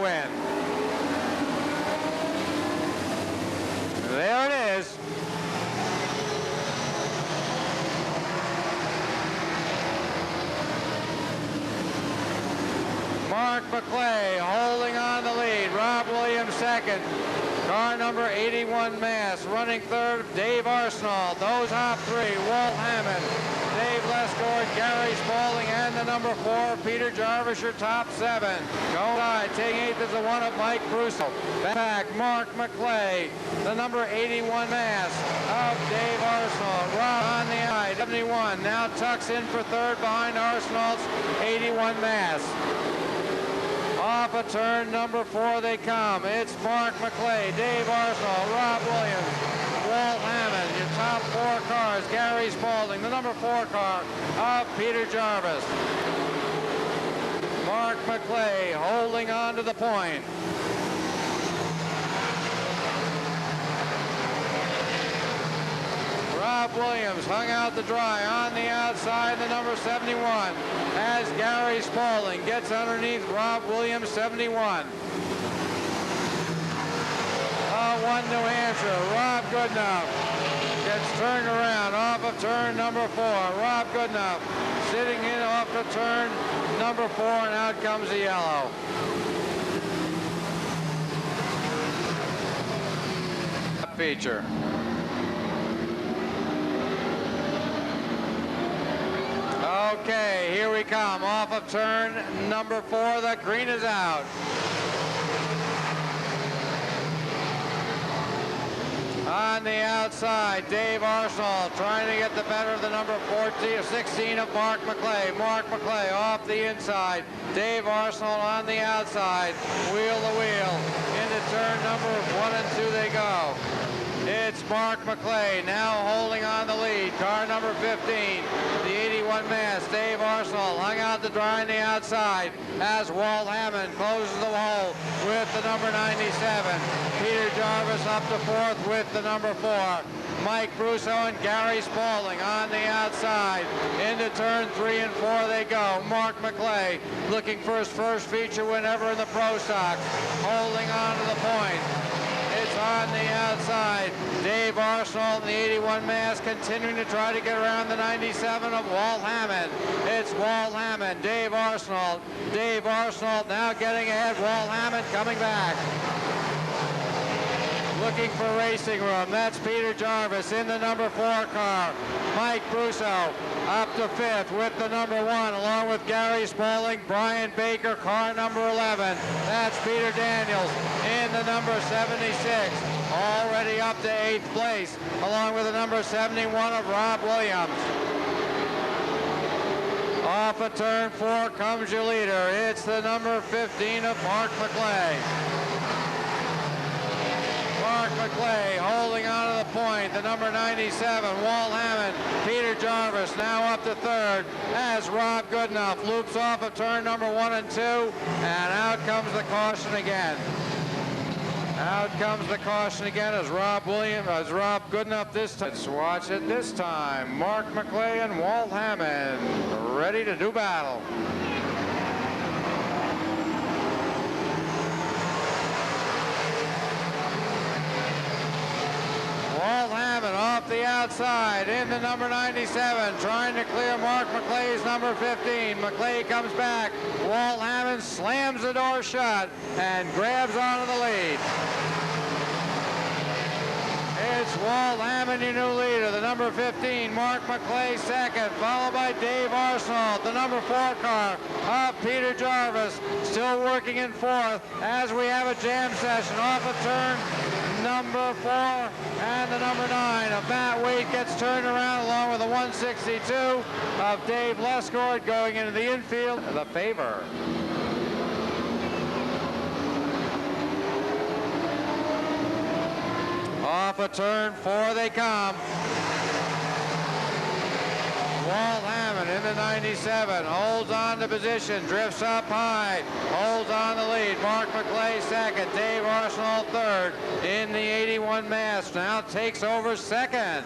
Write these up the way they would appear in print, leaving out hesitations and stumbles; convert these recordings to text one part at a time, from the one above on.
win. There it is. Mark McClay holding on the lead. Rob Williams second. Car number 81 Mass running third. Dave Arsenal. Those hop three. Walt Hammond, Dave Lescord, Gary Spaulding, and the number 4 Peter Jarvis, your top 7. Going high, taking 8th is the one of Mike Brusso. Back, Mark McClay, the number 81 Mass of Dave Arsenal. Rob on the eye, 71. Now tucks in for third behind Arsenal's 81 Mass. Off of turn number 4 they come. It's Mark McClay, Dave Arsenal, Rob Williams, Walt Hammond, your top 4 cars. Gary Spaulding, the number 4 car of Peter Jarvis. Mark McClay holding on to the point. Rob Williams hung out to dry on the outside, the number 71, as Gary Spaulding gets underneath Rob Williams, 71. One New Hampshire, Rob Goodenough gets turned around off of turn number 4. Rob Goodenough sitting in off of turn number 4, and out comes the yellow. Feature. Okay, here we come. Off of turn number 4, the green is out. On the outside, Dave Arsenal trying to get the better of the number 14 or 16 of Mark McClay. Mark McClay off the inside. Dave Arsenal on the outside. Wheel to wheel. Into turn number 1 and 2 they go. It's Mark McClay now holding on the lead. Car number 15, the 81 Mass. Dave Arsenal hung out to dry on the outside as Walt Hammond closes the hole with the number 97. Peter Jarvis up to 4th with the number 4. Mike Brusso and Gary Spaulding on the outside. Into turn 3 and 4 they go. Mark McClay looking for his first feature win ever in the Pro Stock. Holding on to the point. It's on the outside. Dave Arsenal in the 81 Mass continuing to try to get around the 97 of Walt Hammond. It's Walt Hammond, Dave Arsenal. Dave Arsenal now getting ahead. Walt Hammond coming back. Looking for racing room. That's Peter Jarvis in the number 4 car. Mike Brusso up to 5th with the number 1 along with Gary Spaulding. Brian Baker, car number 11. That's Peter Daniels in the number 76. Already up to 8th place along with the number 71 of Rob Williams. Off of turn 4 comes your leader. It's the number 15 of Mark McClay. Mark McClay holding on to the point. The number 97, Walt Hammond. Peter Jarvis now up to 3rd as Rob Goodenough loops off of turn number 1 and 2. And out comes the caution again. Out comes the caution again as Rob Goodenough this time. Let's watch it this time. Mark McClay and Walt Hammond ready to do battle. Walt Hammond off the outside in the number 97, trying to clear Mark McClay's number 15. McClay comes back. Walt Hammond slams the door shut and grabs onto the lead. It's Walt Hammond, your new leader. The number 15, Mark McClay second, followed by Dave Arsenal. The number 4 car of Peter Jarvis, still working in 4th as we have a jam session off of turn number 4 and the number 9 of Matt Wade gets turned around along with the 162 of Dave Lescord going into the infield. The favor. Off of turn 4 they come. Walt Hammond in the 97, holds on to position, drifts up high, holds on the lead. Mark McClay second, Dave Arsenal 3rd in the 81 Mass. Now takes over 2nd.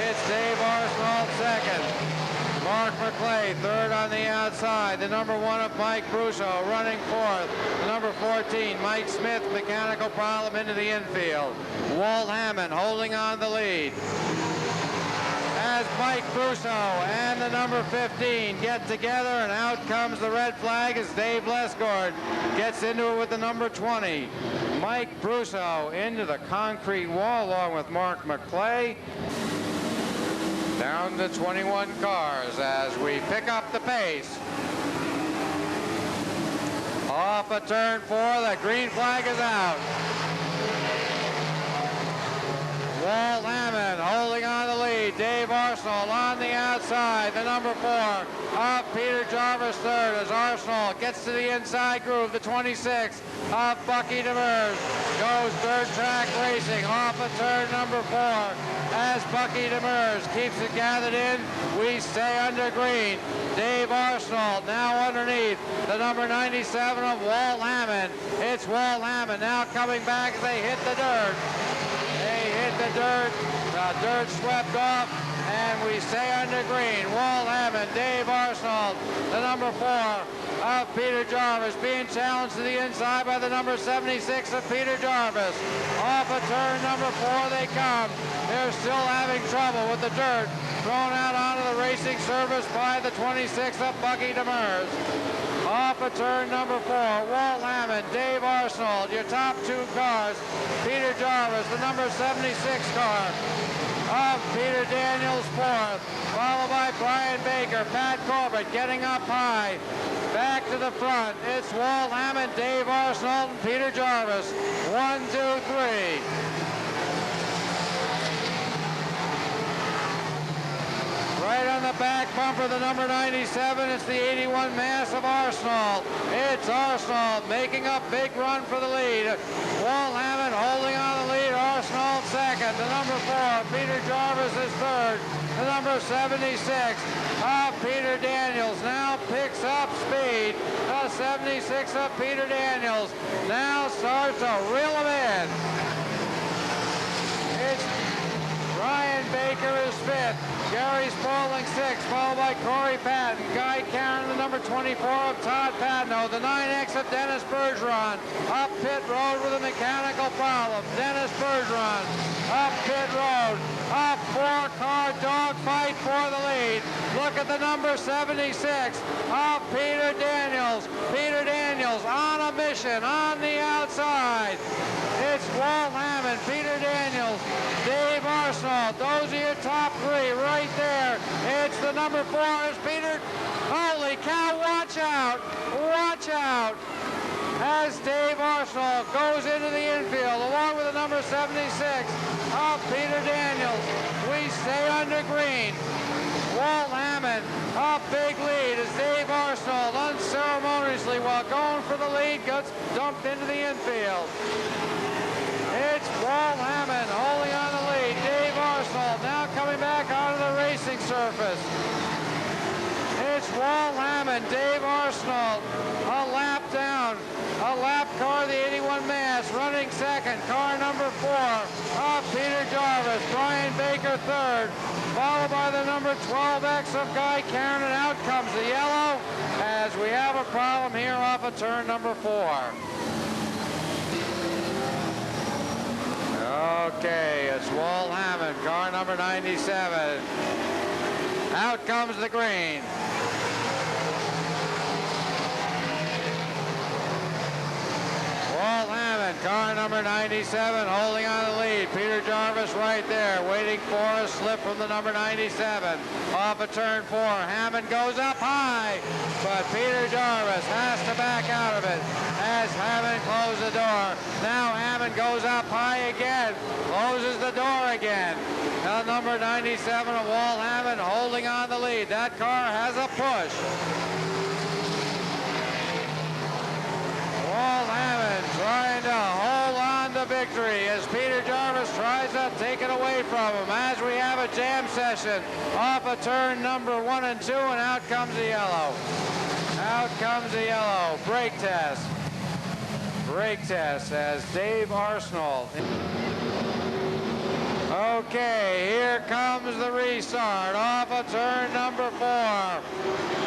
It's Dave Arsenal 2nd. Mark McClay 3rd on the outside. The number 1 of Mike Brusso running 4th. The number 14. Mike Smith, mechanical problem into the infield. Walt Hammond holding on the lead. As Mike Brusso and the number 15 get together, and out comes the red flag as Dave Lesgord gets into it with the number 20. Mike Brusso into the concrete wall along with Mark McClay. Down to 21 cars as we pick up the pace. Off of turn 4, the green flag is out. Walt Hammond holding on the lead. Dave Arsenal on the outside. The number 4 of Peter Jarvis third as Arsenal gets to the inside groove. The 26 of Bucky Demers goes third track racing off of turn number 4 as Bucky Demers keeps it gathered in. We stay under green. Dave Arsenal now underneath the number 97 of Walt Hammond. It's Walt Hammond now coming back as they hit the dirt. They hit the dirt swept off, and we stay under green. Walt Hammond, Dave Arsenal, the number 4 of Peter Jarvis, being challenged to the inside by the number 76 of Peter Jarvis. Off of turn number 4 they come. They're still having trouble with the dirt thrown out onto the racing surface by the 26 of Bucky Demers. Off of turn number 4, Walt Hammond, Dave Arsenal, your top 2 cars. Peter Jarvis, the number 76 car of Peter Daniels, 4th, followed by Brian Baker, Pat Corbett getting up high. Back to the front, it's Walt Hammond, Dave Arsenal, and Peter Jarvis. 1, 2, 3. Right on the back bumper, the number 97, it's the 81 mass of Arsenal. It's Arsenal making a big run for the lead. Walt Hammond holding on the lead, Arsenal second. The number 4, Peter Jarvis is third. The number 76 of Peter Daniels now picks up speed. The 76 of Peter Daniels now starts to reel him in. It's Brian Baker is 5th. Gary Spaulding 6th, followed by Corey Patton. Guy Caron, the number 24 of Todd Patno. The 9X of Dennis Bergeron. Up pit road with a mechanical problem. Dennis Bergeron up pit road. A 4-car dogfight for the lead. Look at the number 76 of Peter Daniels. Peter Daniels on a mission on the outside. It's Walt Hammond, Peter Daniels, Dave Arsenal. Those are your top 3 right there. It's the number 4 is Peter. Holy cow, watch out. Watch out. As Dave Arsenal goes into the infield along with the number 76 of Peter Daniels. We stay under green. Walt Hammond, a big lead as Dave Arsenal unceremoniously while going for the lead gets dumped into the infield. It's Walt Hammond holding on the lead. Dave Arsenal now coming back onto the racing surface. It's Walt Hammond, Dave Arsenal, a lap down. A lap car, the 81 mass, running second. Car number 4 of Peter Jarvis. Brian Baker third, followed by the number 12X of Guy Caron, and out comes the yellow as we have a problem here off of turn number 4. Okay, it's Walt Hammond, car number 97. Out comes the green. Walt Hammond, car number 97, holding on the lead. Peter Jarvis right there, waiting for a slip from the number 97. Off of turn 4, Hammond goes up high, but Peter Jarvis has to back out of it as Hammond closes the door. Now Hammond goes up high again, closes the door again. Now number 97 of Walt Hammond holding on the lead. That car has a push. Walt Hammond trying to hold on to victory as Peter Jarvis tries to take it away from him as we have a jam session off of turn number 1 and 2, and out comes the yellow. Out comes the yellow. Brake test. Brake test as Dave Arsenal. Okay, here comes the restart off of turn number 4.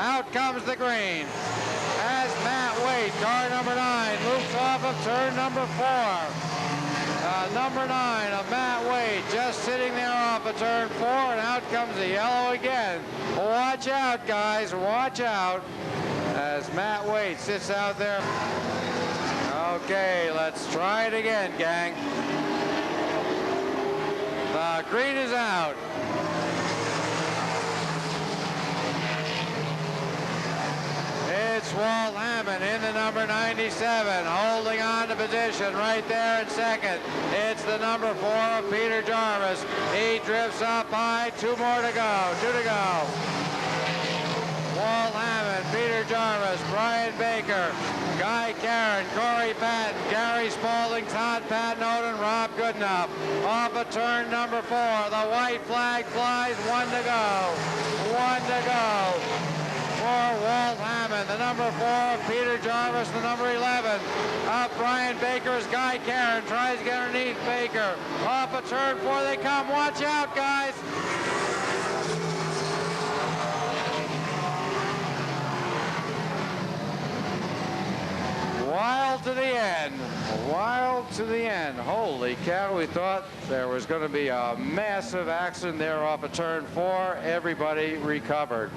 Out comes the green as Matt Waite, car number 9, loops off of turn number 4. Number 9 of Matt Waite just sitting there off of turn 4, and out comes the yellow again. Watch out, guys, watch out as Matt Waite sits out there. Okay, let's try it again, gang. The green is out. It's Walt Hammond in the number 97, holding on to position right there in second. It's the number 4 of Peter Jarvis. He drifts up by 2 more to go. 2 to go. Walt Hammond, Peter Jarvis, Brian Baker, Guy Caron, Corey Patton, Gary Spaulding, Todd Patton, Rob Goodenough. Off of turn number 4, the white flag flies. 1 to go. 1 to go. For Walt Hammond, the number 4 of Peter Jarvis, the number 11 of Brian Baker as Guy Caron tries to get underneath Baker. Off of turn 4 they come. Watch out, guys. Wild to the end. Wild to the end. Holy cow, we thought there was going to be a massive accident there off of turn 4. Everybody recovered.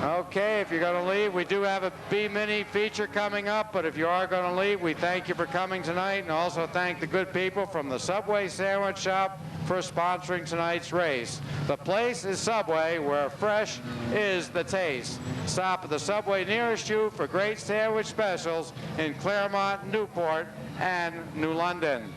Okay, if you're going to leave, we do have a B-Mini feature coming up, but if you are going to leave, we thank you for coming tonight, and also thank the good people from the Subway Sandwich Shop for sponsoring tonight's race. The place is Subway, where fresh is the taste. Stop at the Subway nearest you for great sandwich specials in Claremont, Newport, and New London.